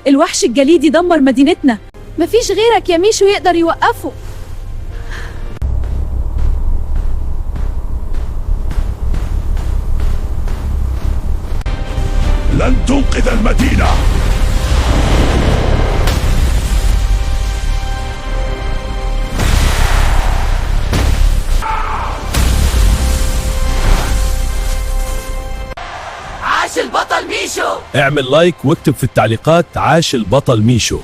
الوحش الجليدي دمر مدينتنا، مفيش غيرك يا ميشو يقدر يوقفه. لن تنقذ المدينة. عاش البطل ميشو. اعمل لايك واكتب في التعليقات عاش البطل ميشو.